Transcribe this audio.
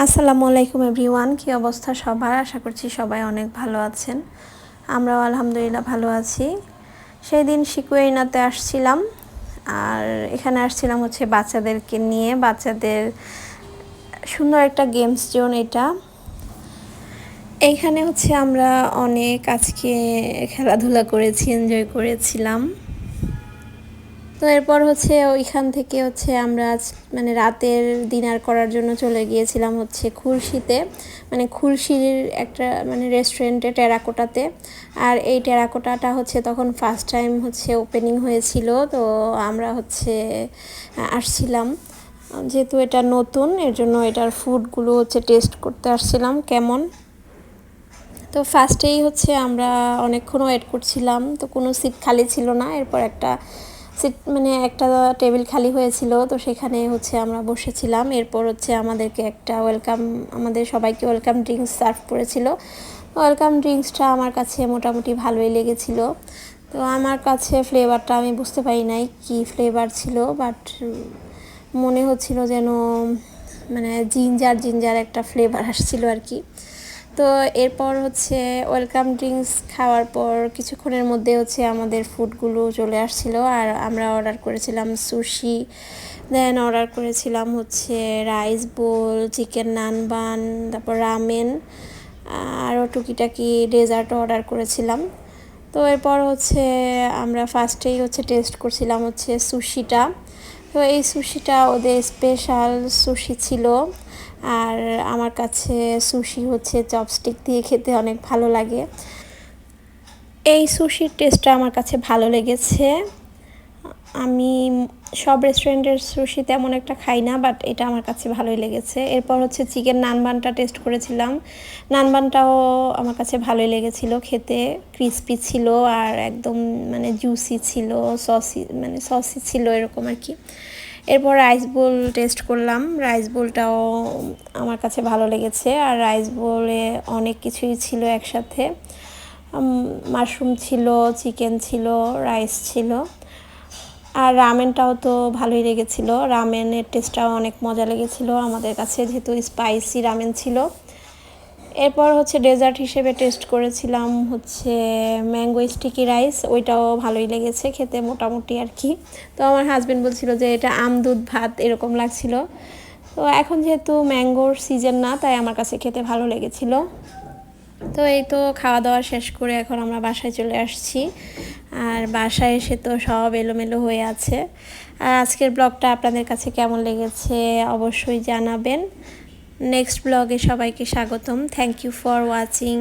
আসসালামু আলাইকুম এভরিওয়ান, কি অবস্থা সবার? আশা করছি সবাই অনেক ভালো আছেন। আমরাও আলহামদুলিল্লাহ ভালো আছি। সেই দিন সিকুয়েরিনাতে আসছিলাম, আর এখানে আসছিলাম হচ্ছে বাচ্চাদেরকে নিয়ে। বাচ্চাদের সুন্দর একটা গেমস জোন এটা। এইখানে হচ্ছে আমরা অনেক আজকে খেলাধুলা করেছি, এনজয় করেছিলাম। তো এরপর হচ্ছে ওইখান থেকে হচ্ছে আমরা মানে রাতের ডিনার করার জন্য চলে গিয়েছিলাম হচ্ছে খুলশিতে, মানে খুলশির একটা মানে রেস্টুরেন্টে, টেরাকোটাতে। আর এই টেরাকোটাটা হচ্ছে তখন ফার্স্ট টাইম হচ্ছে ওপেনিং হয়েছিল। তো আমরা হচ্ছে আসছিলাম, যেহেতু এটা নতুন, এর জন্য এটার ফুডগুলো হচ্ছে টেস্ট করতে আসছিলাম কেমন। তো ফার্স্টেই হচ্ছে আমরা অনেকক্ষণ ওয়েট করছিলাম, তো কোনো সিট খালি ছিল না। এরপর একটা সিট মানে একটা টেবিল খালি হয়েছিল, তো সেখানে হচ্ছে আমরা বসেছিলাম। এরপর হচ্ছে আমাদেরকে একটা আমাদের সবাইকে ওয়েলকাম ড্রিঙ্কস সার্ভ করেছিল। ওয়েলকাম ড্রিঙ্কসটা আমার কাছে মোটামুটি ভালোই লেগেছিল। তো আমার কাছে ফ্লেভারটা আমি বুঝতে পারি নাই কী ফ্লেভার ছিল, বাট মনে হচ্ছিল যেন মানে জিঞ্জার একটা ফ্লেভার আসছিল আর কি। তো এরপর হচ্ছে ওয়েলকাম ড্রিঙ্কস খাওয়ার পর কিছুক্ষণের মধ্যে হচ্ছে আমাদের ফুডগুলো চলে আসছিল। আর আমরা অর্ডার করেছিলাম সুশি, দেন অর্ডার করেছিলাম হচ্ছে রাইস বোল, চিকেন নান বান, তারপর রামেন, আরও টুকিটাকি ডেজার্টও অর্ডার করেছিলাম। তো এরপর হচ্ছে আমরা ফার্স্টেই হচ্ছে টেস্ট করছিলাম হচ্ছে সুশিটা। তো এই সুশিটা ওদের স্পেশাল সুশি ছিল। আর আমার কাছে সুশি হচ্ছে চপস্টিক দিয়ে খেতে অনেক ভালো লাগে। এই সুশির টেস্টটা আমার কাছে ভালো লেগেছে। আমি সব রেস্টুরেন্টের সুশি তেমন একটা খাই না, বাট এটা আমার কাছে ভালোই লেগেছে। এরপর হচ্ছে চিকেন নানবানটা টেস্ট করেছিলাম। নানবানটাও আমার কাছে ভালোই লেগেছিল, খেতে ক্রিস্পি ছিল আর একদম মানে জুসি ছিল, সসি ছিল এরকম আর কি। এরপর রাইস বোল টেস্ট করলাম। রাইস বোলটাও আমার কাছে ভালো লেগেছে। আর রাইস বোলে অনেক কিছুই ছিল একসাথে, মাশরুম ছিল, চিকেন ছিল, রাইস ছিল। আর রামেনটাও তো ভালোই লেগেছিল। রামেনের টেস্টটাও অনেক মজা লেগেছিল আমাদের কাছে, যেহেতু স্পাইসি রামেন ছিল। এরপর হচ্ছে ডেজার্ট হিসেবে টেস্ট করেছিলাম হচ্ছে ম্যাঙ্গো স্টিকি রাইস, ওইটাও ভালোই লেগেছে খেতে মোটামুটি আর কি। তো আমার হাজব্যান্ড বলছিল যে এটা আমদুধ ভাত এরকম লাগছিল। তো এখন যেহেতু ম্যাঙ্গোর সিজন না, তাই আমার কাছে খেতে ভালো লেগেছিল। তো এই তো খাওয়া দাওয়া শেষ করে এখন আমরা বাসায় চলে আসছি। আর বাসায় এসে তো সব এলোমেলো হয়ে আছে। আর আজকের ব্লগটা আপনাদের কাছে কেমন লেগেছে অবশ্যই জানাবেন। নেক্সট ব্লগে সবাইকে স্বাগতম। Thank you for watching.